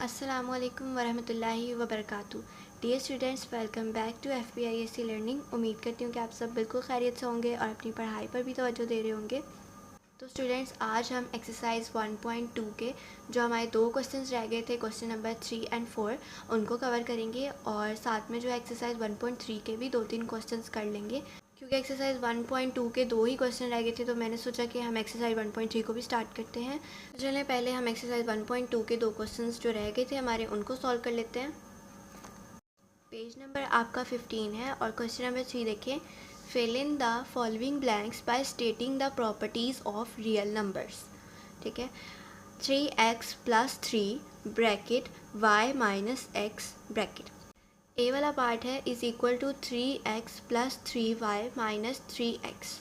अस्सलामुअलैकुम वरहमतुल्लाहि वबरकातुहू। Dear students, welcome back to FPISC learning. उम्मीद करती हूँ कि आप सब बिल्कुल खैरियत से होंगे और अपनी पढ़ाई पर भी तवज्जो दे रहे होंगे। तो स्टूडेंट्स, आज हम एक्सरसाइज 1.2 के जो हमारे दो क्वेश्चंस रह गए थे, क्वेश्चन नंबर 3 एंड 4, उनको कवर करेंगे और साथ में जो है एक्सरसाइज 1.3 के भी 2-3 क्वेश्चंस कर लेंगे। क्योंकि एक्सरसाइज 1.2 के 2 ही क्वेश्चन रह गए थे तो मैंने सोचा कि हम एक्सरसाइज 1.3 को भी स्टार्ट करते हैं। तो चलें पहले हम एक्सरसाइज 1.2 के 2 क्वेश्चंस जो रह गए थे हमारे, उनको सॉल्व कर लेते हैं। पेज नंबर आपका 15 है और क्वेश्चन नंबर 3 देखिए। Fill in the following blanks by stating the properties of real numbers. ठीक है, 3x + 3 bracket y - x bracket. A वाला पार्ट है is equal to 3x + 3y - 3x।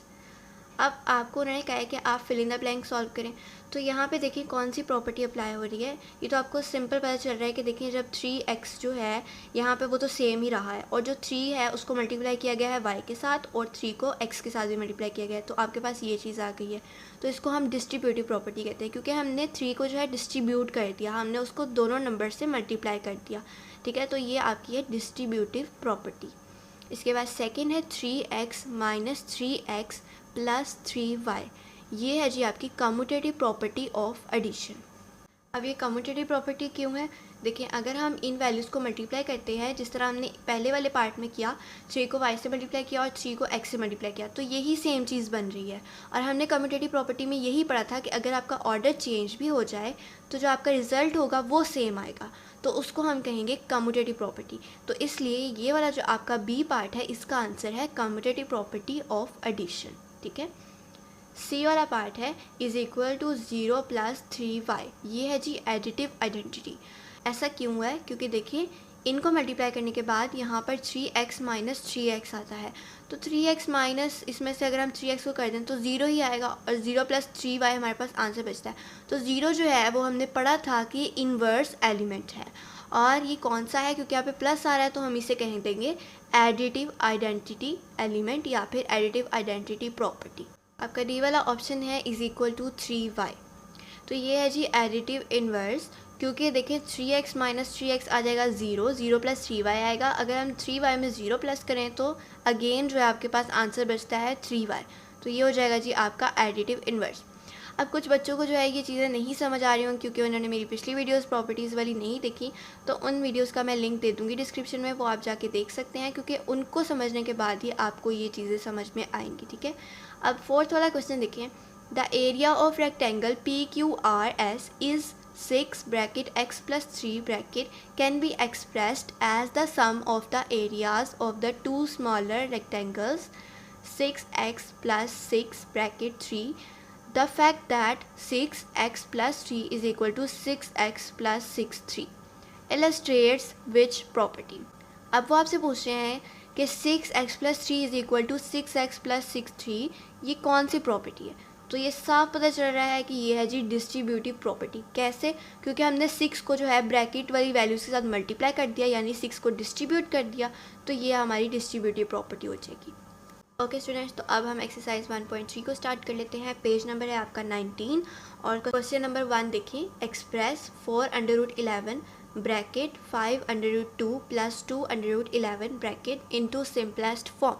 अब आपको उन्होंने कहा है कि आप fill in the blank solve करें। तो यहाँ पे देखिए कौन सी प्रॉपर्टी अप्लाई हो रही है। ये तो आपको सिंपल पता चल रहा है कि देखिए जब 3x जो है यहाँ पे वो तो सेम ही रहा है और जो 3 है उसको मल्टीप्लाई किया गया है y के साथ और 3 को x के साथ भी मल्टीप्लाई किया गया है, तो आपके पास ये चीज़ आ गई है। तो इसको हम डिस्ट्रीब्यूटिव प्रॉपर्टी कहते हैं क्योंकि हमने 3 को जो है डिस्ट्रीब्यूट कर दिया, हमने उसको दोनों नंबर से मल्टीप्लाई कर दिया। ठीक है, तो ये आपकी है डिस्ट्रीब्यूटिव प्रॉपर्टी। इसके बाद सेकेंड है 3x - 3x + 3y। ये है जी आपकी कम्यूटेटिव प्रॉपर्टी ऑफ एडिशन। अब ये कम्यूटेटिव प्रॉपर्टी क्यों है? देखिए अगर हम इन वैल्यूज़ को मल्टीप्लाई करते हैं जिस तरह हमने पहले वाले पार्ट में किया, 3 को y से मल्टीप्लाई किया और 3 को x से मल्टीप्लाई किया, तो यही सेम चीज़ बन रही है। और हमने कम्यूटेटिव प्रॉपर्टी में यही पढ़ा था कि अगर आपका ऑर्डर चेंज भी हो जाए तो जो आपका रिजल्ट होगा वो सेम आएगा, तो उसको हम कहेंगे कम्यूटेटिव प्रॉपर्टी। तो इसलिए ये वाला जो आपका बी पार्ट है इसका आंसर है कम्यूटेटिव प्रॉपर्टी ऑफ एडिशन। ठीक है, सी वाला पार्ट है इज़ इक्वल टू 0 + 3y। ये है जी एडिटिव आइडेंटिटी। ऐसा क्यों है? क्योंकि देखिए इनको मल्टीप्लाई करने के बाद यहाँ पर 3x - 3x आता है, तो 3x माइनस इसमें से अगर हम 3x को कर दें तो 0 ही आएगा और 0 + 3y हमारे पास आंसर बचता है। तो 0 जो है वो हमने पढ़ा था कि इन्वर्स एलिमेंट है और ये कौन सा है, क्योंकि यहाँ पे प्लस आ रहा है तो हम इसे कह देंगे एडिटिव आइडेंटिटी एलिमेंट या फिर एडिटिव आइडेंटिटी प्रॉपर्टी। आपका डी वाला ऑप्शन है इज़ इक्वल टू 3y। तो ये है जी एडिटिव इन्वर्स, क्योंकि देखें 3x - 3x आ जाएगा 0, 0 + 3y आएगा। अगर हम 3y में 0 प्लस करें तो अगेन जो है आपके पास आंसर बचता है 3y। तो ये हो जाएगा जी आपका एडिटिव इन्वर्स। अब कुछ बच्चों को जो है ये चीज़ें नहीं समझ आ रही हों क्योंकि उन्होंने मेरी पिछली वीडियोस प्रॉपर्टीज़ वाली नहीं देखी, तो उन वीडियोस का मैं लिंक दे दूँगी डिस्क्रिप्शन में, वो आप जाके देख सकते हैं क्योंकि उनको समझने के बाद ही आपको ये चीज़ें समझ में आएंगी। ठीक है, अब फोर्थ वाला क्वेश्चन देखिए। The area of rectangle PQRS is 6 bracket x + 3 bracket can be expressed as the sum of the areas of the two smaller rectangles 6x + 6 bracket 3। The fact that 6x + 3 is equal to 6x + 6 3 illustrates which property। अब वो आपसे पूछ रहे हैं कि 6x + 3 is equal to 6x + 6 3, ये कौन सी property है? तो ये साफ पता चल रहा है कि ये है जी डिस्ट्रीब्यूटिव प्रॉपर्टी। कैसे? क्योंकि हमने 6 को जो है ब्रैकेट वाली वैल्यूज़ के साथ मल्टीप्लाई कर दिया, यानी 6 को डिस्ट्रीब्यूट कर दिया, तो ये हमारी डिस्ट्रीब्यूटिव प्रॉपर्टी हो जाएगी। ओके स्टूडेंट्स, तो अब हम एक्सरसाइज 1.3 को स्टार्ट कर लेते हैं। पेज नंबर है आपका 19 और क्वेश्चन नंबर 1 देखिए। Express 4√11 bracket 5√2 + 2√11 bracket into simplest form.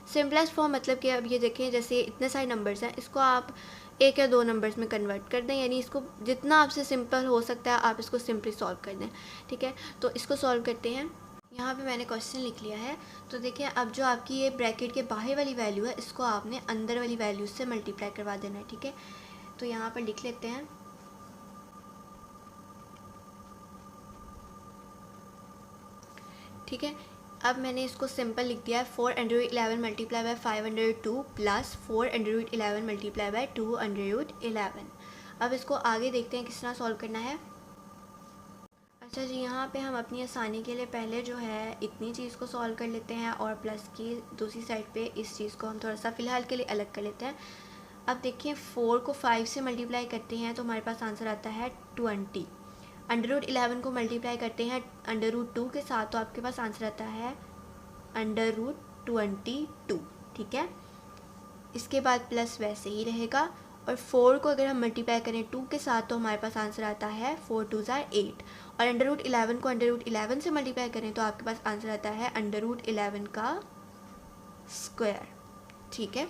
Simplest form मतलब कि अब ये देखें जैसे इतने सारे नंबर्स हैं, इसको आप एक या दो नंबर्स में कन्वर्ट कर दें, यानी इसको जितना आपसे सिंपल हो सकता है आप इसको सिंपली सॉल्व कर दें। ठीक है, तो इसको सॉल्व करते हैं। यहाँ पे मैंने क्वेश्चन लिख लिया है। तो देखिए अब जो आपकी ये ब्रैकेट के बाहर वाली वैल्यू है इसको आपने अंदर वाली वैल्यू से मल्टीप्लाई करवा देना है। ठीक है, तो यहाँ पर लिख लेते हैं। ठीक है, अब मैंने इसको सिंपल लिख दिया है। 4√11 मल्टीप्लाई बाय 502 + 4√11 मल्टीप्लाई बाय 2√11। अब इसको आगे देखते हैं किस तरह सॉल्व करना है। अच्छा जी, यहाँ पे हम अपनी आसानी के लिए पहले जो है इतनी चीज़ को सॉल्व कर लेते हैं और प्लस की दूसरी साइड पे इस चीज़ को हम थोड़ा सा फ़िलहाल के लिए अलग कर लेते हैं। अब देखिए 4 को 5 से मल्टीप्लाई करते हैं तो हमारे पास आंसर आता है 20। √11 को मल्टीप्लाई करते हैं √2 के साथ तो आपके पास आंसर आता है √22। ठीक है, इसके बाद प्लस वैसे ही रहेगा और 4 को अगर हम मल्टीप्लाई करें 2 के साथ तो हमारे पास आंसर आता है 4 2 ज़ा 8। और अंडर रूट 11 को अंडर रूट 11 से मल्टीप्लाई करें तो आपके पास आंसर आता है अंडर रूट 11 का स्क्वायर। ठीक है,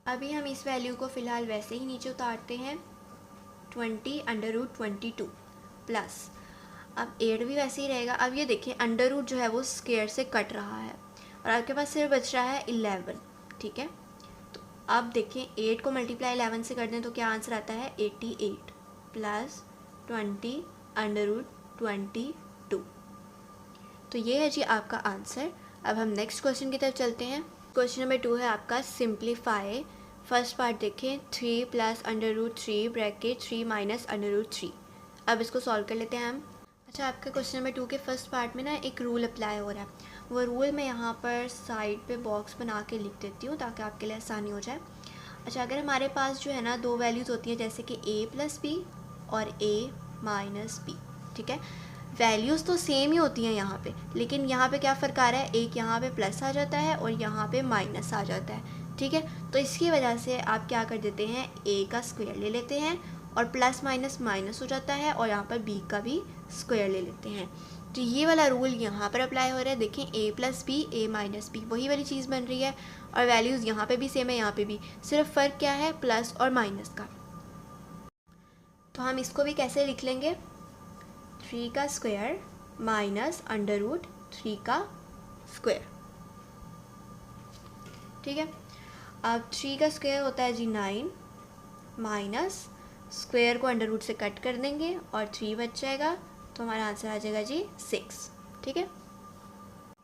अभी हम इस वैल्यू को फ़िलहाल वैसे ही नीचे उतारते हैं, 20 अंडर रूट 22 प्लस, अब 8 भी वैसे ही रहेगा। अब ये देखिए अंडर रूट जो है वो स्क्वायर से कट रहा है और आपके पास सिर्फ बच रहा है 11। ठीक है, तो अब देखिए 8 को मल्टीप्लाई 11 से कर दें तो क्या आंसर आता है 88 प्लस 20 अंडर रूट 22। तो ये है जी आपका आंसर। अब हम नेक्स्ट क्वेश्चन की तरफ चलते हैं। क्वेश्चन नंबर 2 है आपका सिंप्लीफाई। फर्स्ट पार्ट देखें, 3 plus under root 3 bracket 3 minus under root 3। अब इसको सॉल्व कर लेते हैं हम। अच्छा, आपका क्वेश्चन नंबर 2 के फर्स्ट पार्ट में ना एक रूल अप्लाई हो रहा है। वो रूल मैं यहाँ पर साइड पे बॉक्स बना के लिख देती हूँ ताकि आपके लिए आसानी हो जाए। अच्छा, अगर हमारे पास जो है ना दो वैल्यूज़ होती हैं जैसे कि a प्लस बी और a माइनस बी, ठीक है, वैल्यूज़ तो सेम ही होती हैं यहाँ पे, लेकिन यहाँ पे क्या फ़र्क आ रहा है, एक यहाँ पे प्लस आ जाता है और यहाँ पे माइनस आ जाता है। ठीक है, तो इसकी वजह से आप क्या कर देते हैं, a का स्क्वायर ले लेते हैं और प्लस माइनस माइनस हो जाता है और यहाँ पर b का भी स्क्वायर ले लेते हैं। तो ये वाला रूल यहाँ पर अप्लाई हो रहा है। देखें a plus b a minus b वही वाली चीज़ बन रही है और वैल्यूज़ यहाँ पे भी सेम है, यहाँ पे भी, सिर्फ फ़र्क क्या है, प्लस और माइनस का। तो हम इसको भी कैसे लिख लेंगे, 3 का स्क्वायर माइनस अंडर रूट 3 का स्क्वायर। ठीक है, अब 3 का स्क्वायर होता है जी 9 माइनस स्क्वायर को अंडर रूट से कट कर देंगे और 3 बच जाएगा, तो हमारा आंसर आ जाएगा जी 6। ठीक है,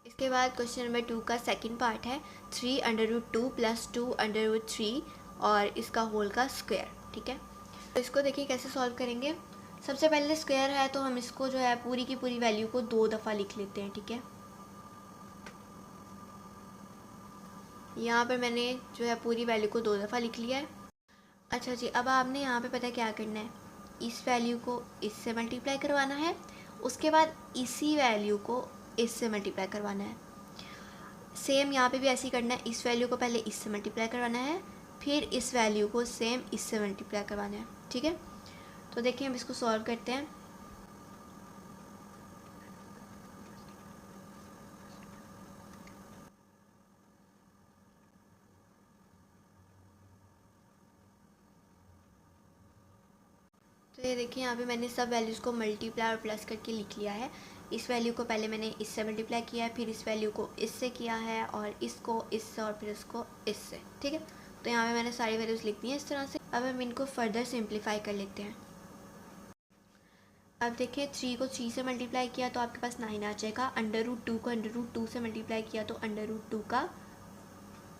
इसके बाद क्वेश्चन नंबर 2 का सेकंड पार्ट है, 3 under root 2 plus 2 under root 3 और इसका होल का स्क्वायर। ठीक है, तो इसको देखिए कैसे सॉल्व करेंगे। सबसे पहले स्क्वायर है तो हम इसको जो है पूरी की पूरी वैल्यू को 2 दफ़ा लिख लेते हैं। ठीक है, यहाँ पर मैंने जो है पूरी वैल्यू को 2 दफ़ा लिख लिया है। अच्छा जी, अब आपने यहाँ पे पता क्या करना है, इस वैल्यू को इससे मल्टीप्लाई करवाना है, उसके बाद इसी वैल्यू को इससे मल्टीप्लाई करवाना है। सेम यहाँ पे भी ऐसे ही करना है, इस वैल्यू को पहले इससे मल्टीप्लाई करवाना है, फिर इस वैल्यू को सेम इससे मल्टीप्लाई करवाना है। ठीक है, तो देखिए हम इसको सॉल्व करते हैं। तो ये देखिए यहाँ पे मैंने सब वैल्यूज़ को मल्टीप्लाई और प्लस करके लिख लिया है। इस वैल्यू को पहले मैंने इससे मल्टीप्लाई किया है, फिर इस वैल्यू को इससे किया है और इसको इससे और फिर इसको इससे। ठीक है, तो यहाँ पे मैंने सारी वैल्यूज़ लिख दी हैं इस तरह से। अब हम इनको फर्दर सिंप्लीफाई कर लेते हैं। अब देखिए 3 को 3 से मल्टीप्लाई किया तो आपके पास 9 आ जाएगा, अंडर रूट 2 को अंडर रूट 2 से मल्टीप्लाई किया तो अंडर रूट 2 का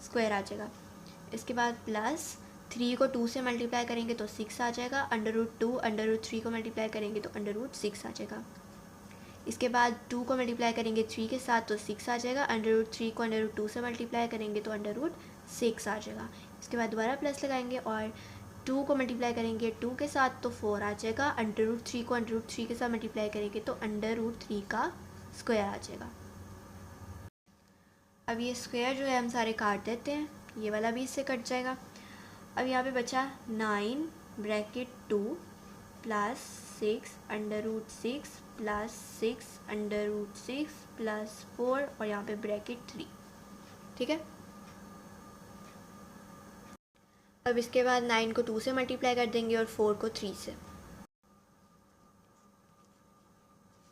स्क्वायर आ जाएगा। इसके बाद प्लस 3 को 2 से मल्टीप्लाई करेंगे तो 6 आ जाएगा, अंडर रूट 2 अंडर रूट 3 को मल्टीप्लाई करेंगे तो अंडर रूट 6 आ जाएगा। इसके बाद 2 को मल्टीप्लाई करेंगे 3 के साथ तो 6 आ जाएगा, अंडर रूट 3 को अंडर रूट 2 से मल्टीप्लाई करेंगे तो अंडर रूट 6 आ जाएगा। इसके बाद दोबारा प्लस लगाएंगे और 2 को मल्टीप्लाई करेंगे 2 के साथ तो 4 आ जाएगा, अंडर रूट 3 को अंडर रूट 3 के साथ मल्टीप्लाई करेंगे तो अंडर रूट 3 का स्क्वायर आ जाएगा। अब ये स्क्वायर जो है हम सारे काट देते हैं, ये वाला भी इससे कट जाएगा। अब यहाँ पे बचा 9 bracket 2 plus 6 under root 6 plus 6 under root 6 plus 4 और यहाँ पे ब्रैकेट 3। ठीक है, अब इसके बाद 9 को 2 से मल्टीप्लाई कर देंगे और 4 को 3 से।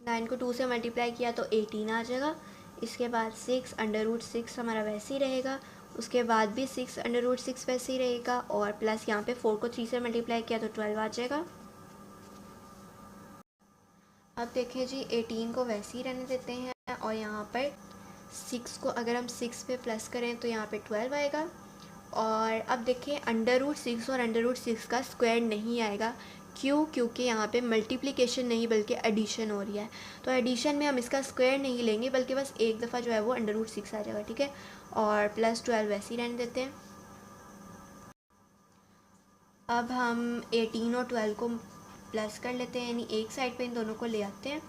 9 को 2 से मल्टीप्लाई किया तो 18 आ जाएगा। इसके बाद 6 अंडर रूट 6 हमारा वैसे ही रहेगा, उसके बाद भी 6 अंडर रूट 6 वैसे ही रहेगा और प्लस यहाँ पे 4 को 3 से मल्टीप्लाई किया तो 12 आ जाएगा। अब देखिए जी 18 को वैसे ही रहने देते हैं और यहाँ पर 6 को अगर हम 6 पे प्लस करें तो यहाँ पे 12 आएगा। और अब देखिए अंडर रूट 6 और अंडर रूट 6 का स्क्वायर नहीं आएगा, क्यों, क्योंकि यहाँ पे मल्टीप्लिकेशन नहीं बल्कि एडिशन हो रही है। तो एडिशन में हम इसका स्क्वायर नहीं लेंगे बल्कि बस एक दफ़ा जो है वो अंडर रूट 6 आ जाएगा। ठीक है, और प्लस 12 वैसे ही रहने देते हैं। अब हम 18 और 12 को प्लस कर लेते हैं, यानी एक साइड पे इन दोनों को ले आते हैं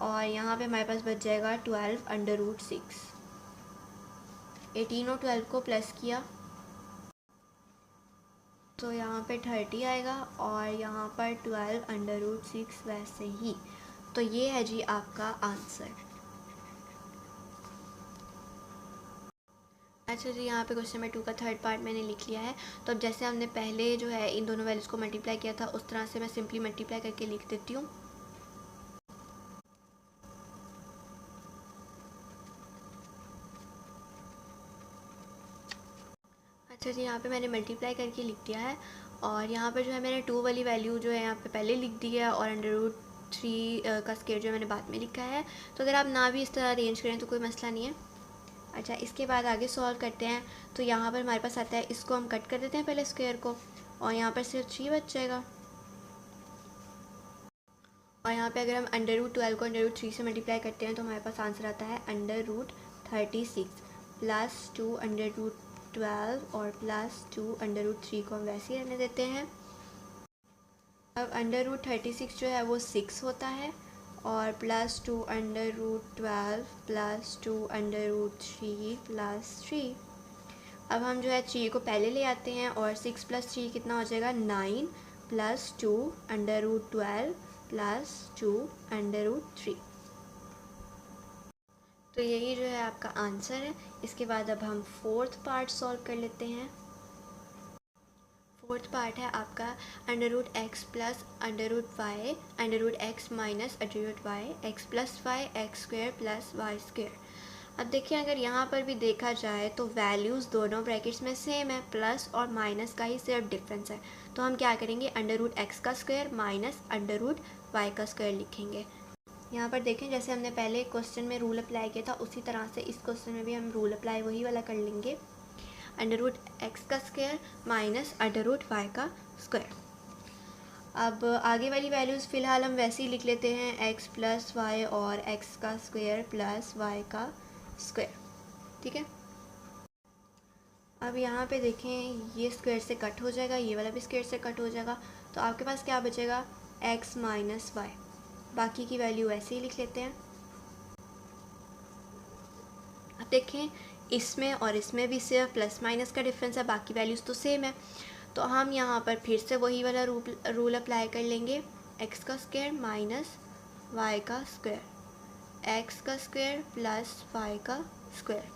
और यहाँ पे हमारे पास बच जाएगा 12 अंडर रूट 6। 18 और 12 को प्लस किया तो यहाँ पे 30 आएगा और यहाँ पर 12√6 वैसे ही। तो ये है जी आपका आंसर। अच्छा जी, यहाँ पे क्वेश्चन नंबर 2 का थर्ड पार्ट मैंने लिख लिया है। तो अब जैसे हमने पहले जो है इन दोनों वैल्यूज़ को मल्टीप्लाई किया था, उस तरह से मैं सिंपली मल्टीप्लाई करके लिख देती हूँ। अच्छा जी, यहाँ पे मैंने मल्टीप्लाई करके लिख दिया है और यहाँ पर जो है मैंने 2 वाली वैल्यू जो है यहाँ पे पहले लिख दी है और √3 का स्क्वायर जो है मैंने बाद में लिखा है। तो अगर आप ना भी इस तरह अरेंज करें तो कोई मसला नहीं है। अच्छा, इसके बाद आगे सॉल्व करते हैं। तो यहाँ पर हमारे पास आता है, इसको हम कट कर देते हैं पहले स्क्वायर को, और यहाँ पर सिर्फ 3 बच जाएगा। और यहाँ पे अगर हम √12 को √3 से मल्टीप्लाई करते हैं तो हमारे पास आंसर आता है √36 प्लस 2 √12 और प्लस 2 √3 को हम वैसे ही रहने देते हैं। अब √36 जो है वो 6 होता है और प्लस 2 √12 प्लस 2 √3 प्लस 3। अब हम जो है 3 को पहले ले आते हैं और 6 प्लस 3 कितना हो जाएगा 9 प्लस 2 √12 प्लस 2 √3। तो यही जो है आपका आंसर है। इसके बाद अब हम फोर्थ पार्ट सॉल्व कर लेते हैं। फोर्थ पार्ट है आपका √x plus √y √x minus √y x plus y x square plus y square. अब देखिए, अगर यहाँ पर भी देखा जाए तो वैल्यूज़ दोनों ब्रैकेट्स में सेम है, प्लस और माइनस का ही सिर्फ डिफरेंस है। तो हम क्या करेंगे, √x का स्क्वायर माइनस √y का स्क्वायर लिखेंगे। यहाँ पर देखें, जैसे हमने पहले क्वेश्चन में रूल अप्लाई किया था उसी तरह से इस क्वेश्चन में भी हम रूल अप्लाई वही वाला कर लेंगे। √x का स्क्वायर माइनस √y का स्क्वायर। अब आगे वाली वैल्यूज़ फ़िलहाल हम वैसे ही लिख लेते हैं, x प्लस वाई और x का स्क्वायर प्लस y का स्क्वायर। ठीक है। अब यहाँ पे देखें, ये स्क्वायर से कट हो जाएगा, ये वाला भी स्क्वायर से कट हो जाएगा। तो आपके पास क्या बचेगा, x माइनस वाई। बाकी की वैल्यू ऐसे ही लिख लेते हैं। अब देखें, इसमें और इसमें भी सिर्फ प्लस माइनस का डिफरेंस है, बाकी वैल्यूज़ तो सेम है। तो हम यहाँ पर फिर से वही वाला रूल अप्लाई कर लेंगे, x का स्क्वायर माइनस y का स्क्वायर, x का स्क्वायर प्लस y का स्क्वायर।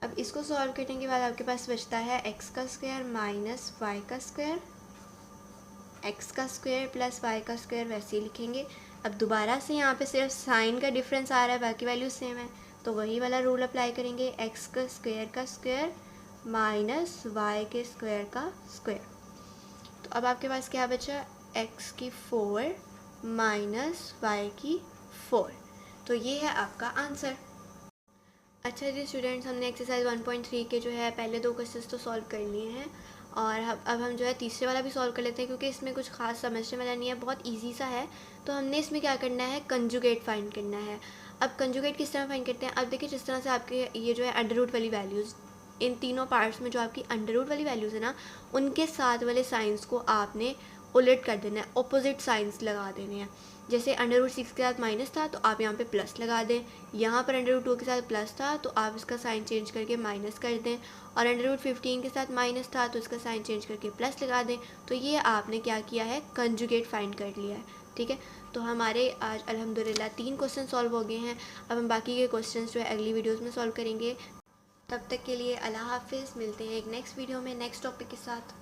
अब इसको सॉल्व करने के बाद आपके पास बचता है x का स्क्वायर माइनस y का स्क्वायर, x का स्क्वायर प्लस y का स्क्वायर वैसे ही लिखेंगे। अब दोबारा से यहाँ पे सिर्फ साइन का डिफरेंस आ रहा है, बाकी वैल्यू सेम है, तो वही वाला रूल अप्लाई करेंगे, x का स्क्वायर माइनस y के स्क्वायर का स्क्वायर। तो अब आपके पास क्या बचा, x की 4 माइनस y की 4। तो ये है आपका आंसर। अच्छा जी स्टूडेंट्स, हमने एक्सरसाइज 1.3 के जो है पहले 2 क्वेश्चंस तो सॉल्व कर लिए हैं और अब हम जो है तीसरे वाला भी सॉल्व कर लेते हैं, क्योंकि इसमें कुछ खास समझने वाला नहीं है, बहुत इजी सा है। तो हमने इसमें क्या करना है, कंजुगेट फाइंड करना है। अब कंजुगेट किस तरह फाइंड करते हैं, अब देखिए जिस तरह से आपके ये जो है अंडर वाली वैल्यूज़, इन तीनों पार्ट्स में जो आपकी अंडर वाली वैल्यूज़ है ना, उनके साथ वाले साइंस को आपने उलट कर देना है, ऑपोजिट साइंस लगा देने हैं। जैसे √6 के साथ माइनस था तो आप यहाँ पे प्लस लगा दें, यहाँ पर √2 के साथ प्लस था तो आप इसका साइन चेंज करके माइनस कर दें, और √15 के साथ माइनस था तो इसका साइन चेंज करके प्लस लगा दें। तो ये आपने क्या किया है, कंजुगेट फाइंड कर लिया है। ठीक है, तो हमारे आज अल्हम्दुलिल्लाह 3 क्वेश्चन सॉल्व हो गए हैं। अब हम बाकी के क्वेश्चन जो है अगली वीडियोज़ में सॉल्व करेंगे। तब तक के लिए अल्लाह हाफिज़, मिलते हैं एक नेक्स्ट वीडियो में नेक्स्ट टॉपिक के साथ।